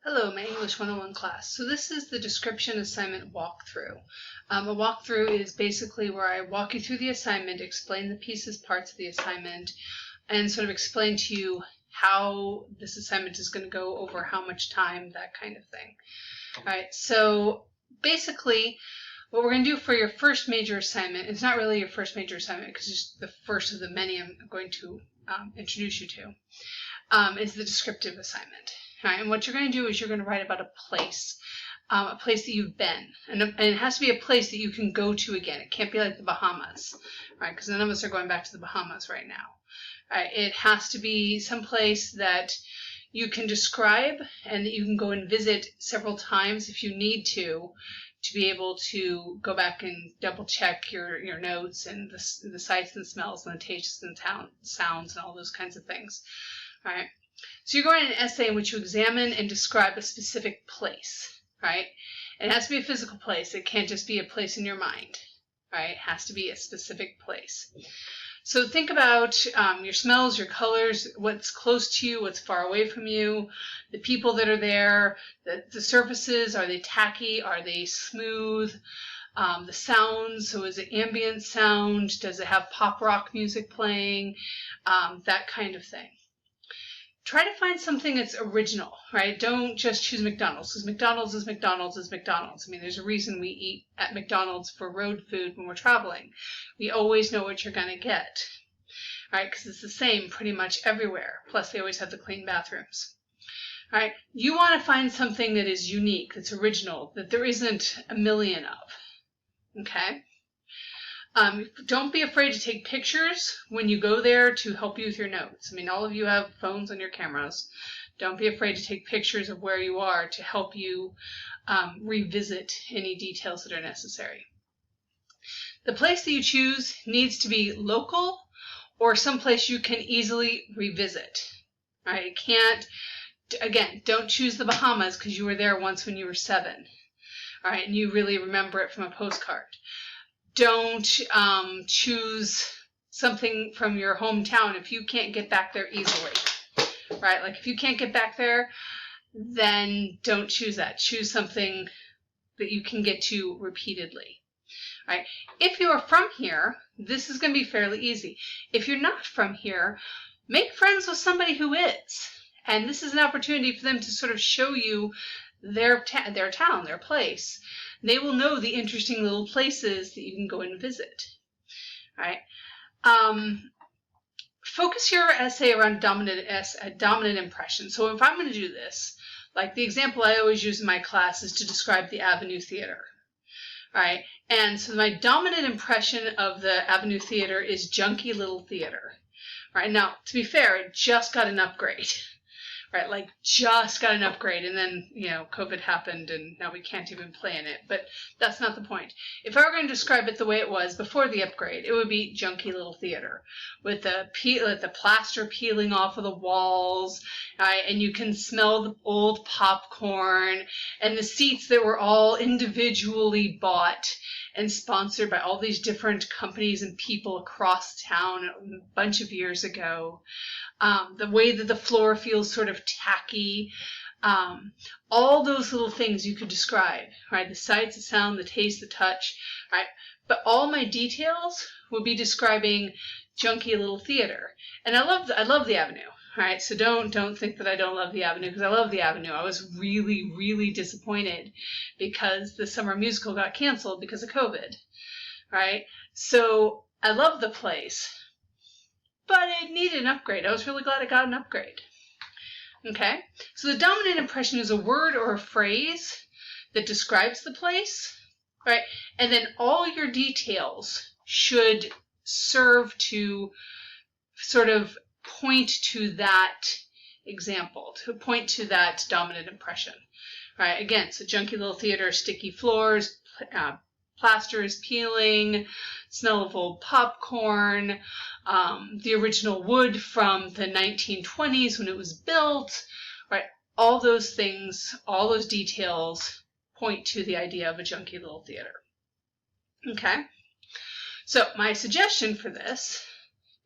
Hello, my English 101 class. So this is the description assignment walkthrough. A walkthrough is basically where I walk you through the assignment, explain the pieces, parts of the assignment, and sort of explain to you how this assignment is going to go over how much time, that kind of thing. All right, so basically what we're going to do for your first major assignment, it's not really your first major assignment because it's the first of the many I'm going to introduce you to, is the descriptive assignment. All right, and what you're going to do is you're going to write about a place that you've been. And it has to be a place that you can go to again. It can't be like the Bahamas, right? Because none of us are going back to the Bahamas right now. All right, it has to be some place that you can describe and that you can go and visit several times if you need to be able to go back and double check your notes and the sights and smells and the tastes and sounds and all those kinds of things. All right. So you're going to an essay in which you examine and describe a specific place, right? It has to be a physical place. It can't just be a place in your mind, right? It has to be a specific place. So think about your smells, your colors, what's close to you, what's far away from you, the people that are there, the surfaces, are they tacky, are they smooth, the sounds, so is it ambient sound, does it have pop rock music playing, that kind of thing. Try to find something that's original, right? Don't just choose McDonald's, because McDonald's is McDonald's is McDonald's. I mean, there's a reason we eat at McDonald's for road food when we're traveling. We always know what you're going to get, right? Because it's the same pretty much everywhere. Plus, they always have the clean bathrooms, right? You want to find something that is unique, that's original, that there isn't a million of, okay? Don't be afraid to take pictures when you go there to help you with your notes. I mean, all of you have phones on your cameras. Don't be afraid to take pictures of where you are to help you revisit any details that are necessary. The place that you choose needs to be local or someplace you can easily revisit. Right? You can't, again, don't choose the Bahamas because you were there once when you were 7. All right, and you really remember it from a postcard. Don't choose something from your hometown if you can't get back there easily, right? Like if you can't get back there, then don't choose that. Choose something that you can get to repeatedly, right? If you are from here, this is going to be fairly easy. If you're not from here, make friends with somebody who is. And this is an opportunity for them to sort of show you their town, their place. They will know the interesting little places that you can go and visit, right? Focus your essay around dominant impression. So if I'm going to do this, like the example I always use in my class is to describe the Avenue Theater, right? And so my dominant impression of the Avenue Theater is junky little theater, right? Now, to be fair, it just got an upgrade. Right, like just got an upgrade, and then, COVID happened, and now we can't even play in it. But that's not the point. If I were going to describe it the way it was before the upgrade, it would be junky little theater with the plaster peeling off of the walls, right? And you can smell the old popcorn, and the seats that were all individually bought and sponsored by all these different companies and people across town a bunch of years ago. The way that the floor feels sort of tacky, all those little things you could describe, right? The sights, the sound, the taste, the touch, right? But all my details would be describing junky little theater. And I love the Avenue, right? So don't think that I don't love the Avenue, because I love the Avenue. I was really, really disappointed because the summer musical got canceled because of COVID, right? So I love the place, but it needed an upgrade. I was really glad it got an upgrade. Okay, so the dominant impression is a word or a phrase that describes the place, right? And then all your details should serve to sort of point to that example, to point to that dominant impression, right? Again, so junky little theater, sticky floors, plasters peeling, smell of old popcorn, the original wood from the 1920s when it was built, right? All those things, all those details point to the idea of a junky little theater. Okay? So my suggestion for this,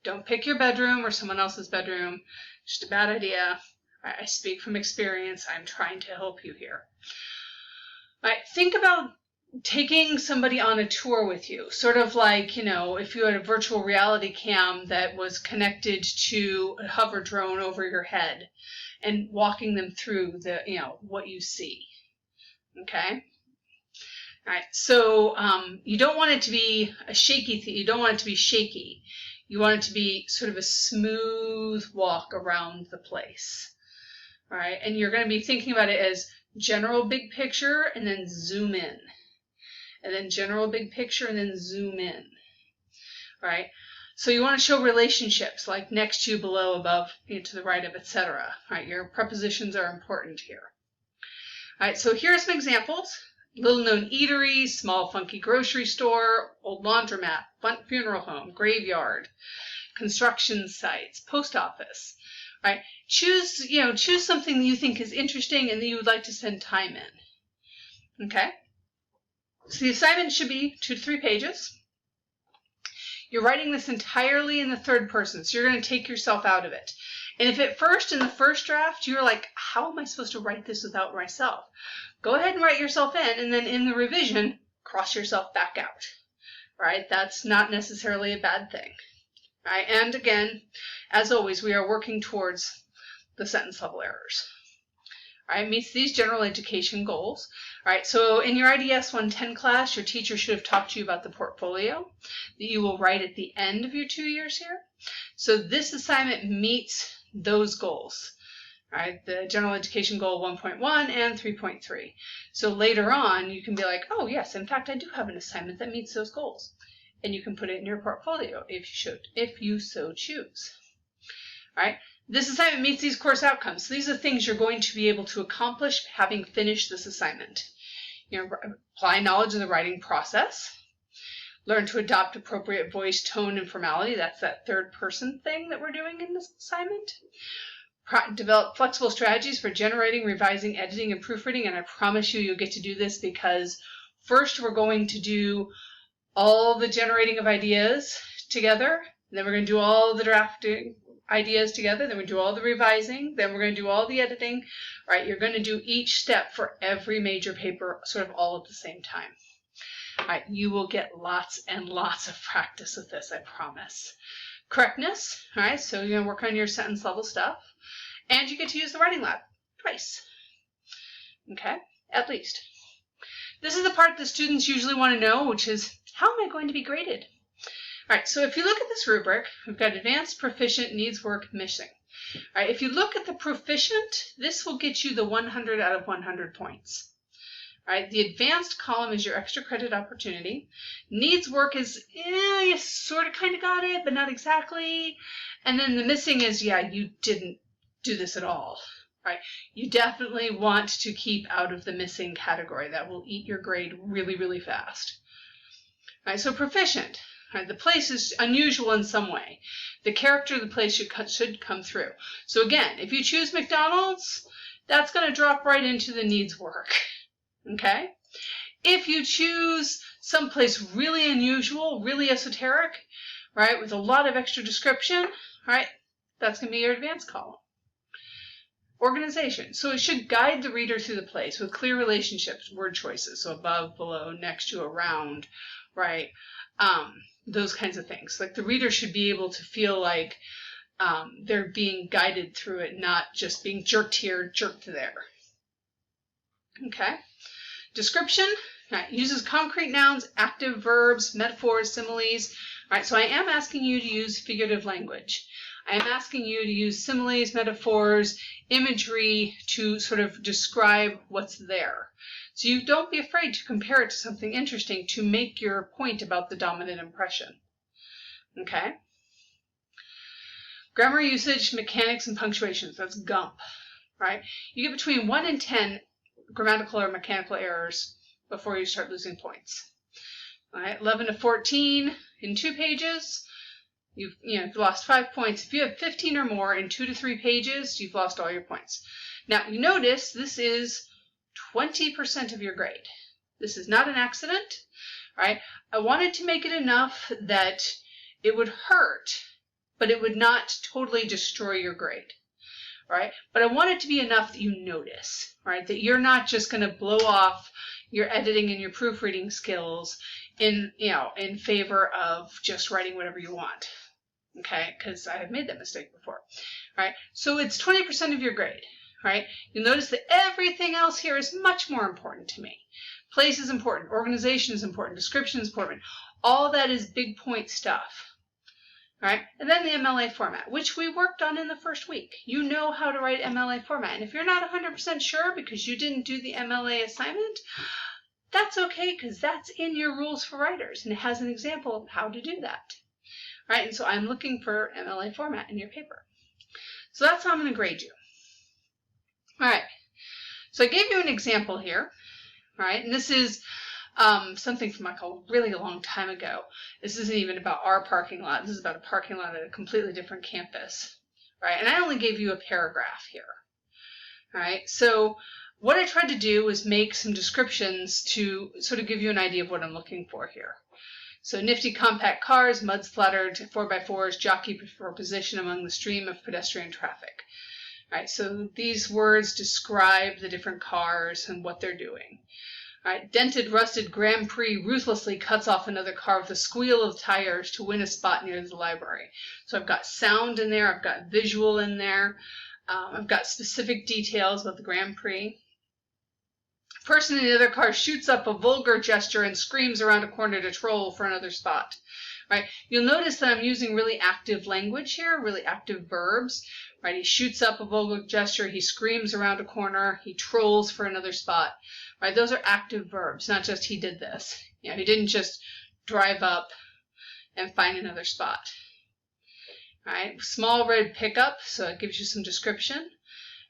don't pick your bedroom or someone else's bedroom. Just a bad idea. Right? I speak from experience. I'm trying to help you here. All right, think about taking somebody on a tour with you, sort of like, if you had a virtual reality cam that was connected to a hover drone over your head and walking them through what you see. Okay? All right, so you don't want it to be a shaky thing. You don't want it to be shaky. You want it to be sort of a smooth walk around the place. All right, and you're going to be thinking about it as general big picture and then zoom in. And then general big picture and then zoom in. All right, so you want to show relationships like next to, below, above, to the right of, etc. All right, your prepositions are important here. All right, so here are some examples. Little known eatery, small funky grocery store, old laundromat, funeral home, graveyard, construction sites, post office. All right, choose something that you think is interesting and that you would like to spend time in. Okay? So the assignment should be 2 to 3 pages. You're writing this entirely in the third person, so you're going to take yourself out of it. And if at first, in the first draft, you're like, how am I supposed to write this without myself? Go ahead and write yourself in, and then in the revision, cross yourself back out. Right? That's not necessarily a bad thing. Right? And again, as always, we are working towards the sentence level errors. All right, meets these general education goals. All right, so in your IDS 110 class, your teacher should have talked to you about the portfolio that you will write at the end of your 2 years here. So this assignment meets those goals. All right, the general education goal 1.1 and 3.3. So later on, you can be like, oh yes, in fact, I do have an assignment that meets those goals. And you can put it in your portfolio if you so choose. All right. This assignment meets these course outcomes. So these are things you're going to be able to accomplish having finished this assignment. Apply knowledge of the writing process. Learn to adopt appropriate voice, tone, and formality. That's that third person thing that we're doing in this assignment. Develop flexible strategies for generating, revising, editing, and proofreading. And I promise you'll get to do this because first we're going to do all the generating of ideas together. And then we're going to do all the drafting ideas together, then we do all the revising, then we're going to do all the editing. All right, you're going to do each step for every major paper sort of all at the same time. All right, you will get lots and lots of practice with this, I promise. Correctness, all right, so you're going to work on your sentence level stuff, and you get to use the writing lab twice, okay, at least. This is the part that students usually want to know, which is, how am I going to be graded? All right, so if you look at this rubric, we've got advanced, proficient, needs work, missing. All right, if you look at the proficient, this will get you the 100 out of 100 points. All right, the advanced column is your extra credit opportunity. Needs work is, you sort of kind of got it, but not exactly. And then the missing is, you didn't do this at all. All right, you definitely want to keep out of the missing category. That will eat your grade really, really fast. All right, so proficient. Right, the place is unusual in some way. The character of the place should come through. So again, if you choose McDonald's, that's going to drop right into the needs work. Okay? If you choose someplace really unusual, really esoteric, right, with a lot of extra description, right, that's going to be your advanced column. Organization. So it should guide the reader through the place with clear relationships, word choices. So above, below, next to, around, right? Those kinds of things. Like the reader should be able to feel like they're being guided through it, not just being jerked here, jerked there. Okay. Description uses concrete nouns, active verbs, metaphors, similes. All right, so I am asking you to use figurative language. I am asking you to use similes, metaphors, imagery to sort of describe what's there. So you don't be afraid to compare it to something interesting to make your point about the dominant impression. Okay? Grammar usage, mechanics, and punctuations. That's GUMP, right? You get between 1 and 10 grammatical or mechanical errors before you start losing points. All right, 11 to 14 in 2 pages, you've lost 5 points. If you have 15 or more in 2 to 3 pages, you've lost all your points. Now, you notice this is 20% of your grade. This is not an accident, right? I wanted to make it enough that it would hurt, but it would not totally destroy your grade, right? But I want it to be enough that you notice, right? That you're not just going to blow off your editing and your proofreading skills in favor of just writing whatever you want, okay? Because I have made that mistake before, right? So it's 20% of your grade, right? You'll notice that everything else here is much more important to me. Place is important, organization is important, description is important. All that is big point stuff, right? And then the MLA format, which we worked on in the first week. You know how to write MLA format. And if you're not 100% sure because you didn't do the MLA assignment, that's okay, because that's in your rules for writers, and it has an example of how to do that, right? And so I'm looking for MLA format in your paper. So that's how I'm going to grade you. All right, so I gave you an example here, right? And this is something from like a really long time ago. This isn't even about our parking lot. This is about a parking lot at a completely different campus, right? And I only gave you a paragraph here, right? So what I tried to do was make some descriptions to sort of give you an idea of what I'm looking for here. So nifty compact cars, mud splattered 4x4s, jockey for position among the stream of pedestrian traffic. Right, so these words describe the different cars and what they're doing. Right, dented, rusted Grand Prix ruthlessly cuts off another car with a squeal of tires to win a spot near the library. So I've got sound in there, I've got visual in there, I've got specific details about the Grand Prix. A person in the other car shoots up a vulgar gesture and screams around a corner to troll for another spot. Right, you'll notice that I'm using really active language here, really active verbs. Right, he shoots up a vulgar gesture, he screams around a corner, he trolls for another spot. Right, those are active verbs, not just he did this. You know, he didn't just drive up and find another spot. Right, small red pickup, so it gives you some description.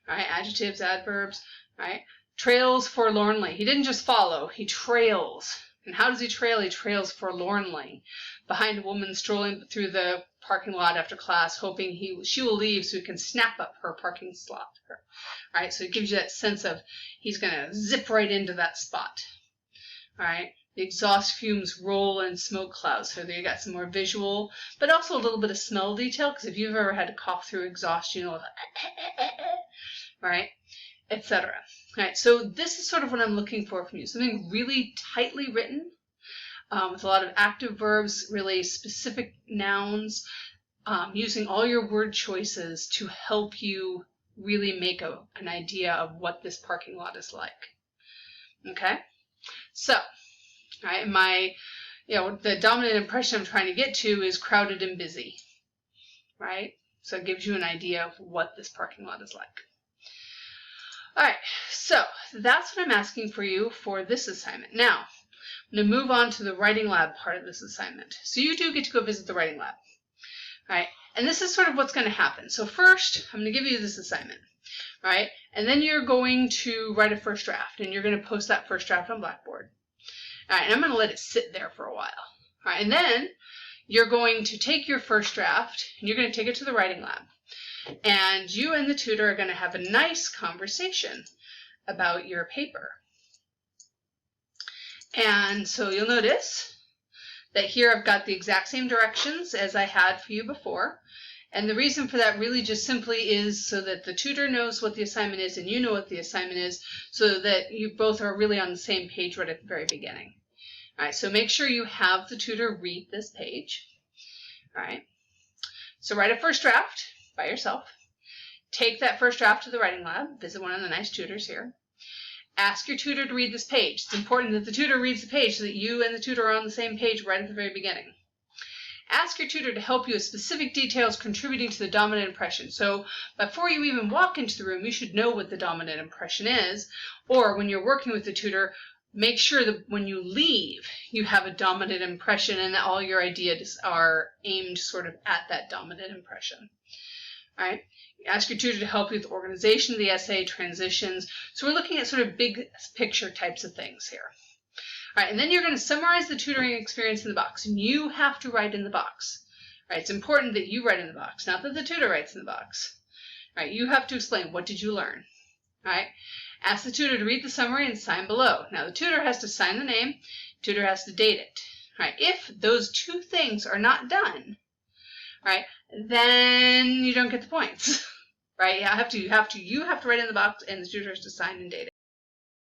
Right, adjectives, adverbs. Right, trails forlornly. He didn't just follow, he trails. And how does he trail? He trails forlornly behind a woman strolling through the parking lot after class, hoping she will leave so he can snap up her parking slot. All right, so it gives you that sense of he's going to zip right into that spot. All right, the exhaust fumes roll in smoke clouds. So there you got some more visual, but also a little bit of smell detail, because if you've ever had to cough through exhaust, you know, right, etc. All right, so this is sort of what I'm looking for from you. Something really tightly written, with a lot of active verbs, really specific nouns, using all your word choices to help you really make an idea of what this parking lot is like. Okay, so the dominant impression I'm trying to get to is crowded and busy, right? So it gives you an idea of what this parking lot is like. All right, so that's what I'm asking for you for this assignment. Now, I'm going to move on to the writing lab part of this assignment. So you do get to go visit the writing lab. All right, and this is sort of what's going to happen. So first, I'm going to give you this assignment, right? And then you're going to write a first draft, and you're going to post that first draft on Blackboard. All right, and I'm going to let it sit there for a while. All right, and then you're going to take your first draft, and you're going to take it to the writing lab. And you and the tutor are going to have a nice conversation about your paper. And so you'll notice that here I've got the exact same directions as I had for you before. And the reason for that really just simply is so that the tutor knows what the assignment is and you know what the assignment is, so that you both are really on the same page right at the very beginning. All right, so make sure you have the tutor read this page. All right, so write a first draft by yourself. Take that first draft to the writing lab. Visit one of the nice tutors here. Ask your tutor to read this page. It's important that the tutor reads the page so that you and the tutor are on the same page right at the very beginning. Ask your tutor to help you with specific details contributing to the dominant impression. So before you even walk into the room, you should know what the dominant impression is. Or when you're working with the tutor, make sure that when you leave, you have a dominant impression and that all your ideas are aimed sort of at that dominant impression. All right. Ask your tutor to help you with the organization of the essay, transitions. So we're looking at sort of big picture types of things here. All right, and then you're going to summarize the tutoring experience in the box, and you have to write in the box. All right, it's important that you write in the box, not that the tutor writes in the box. All right, you have to explain, what did you learn? All right, ask the tutor to read the summary and sign below. Now, the tutor has to sign the name, tutor has to date it. All right, if those two things are not done, all right, then you don't get the points. right? You have to write in the box, and the tutor has to sign and date it.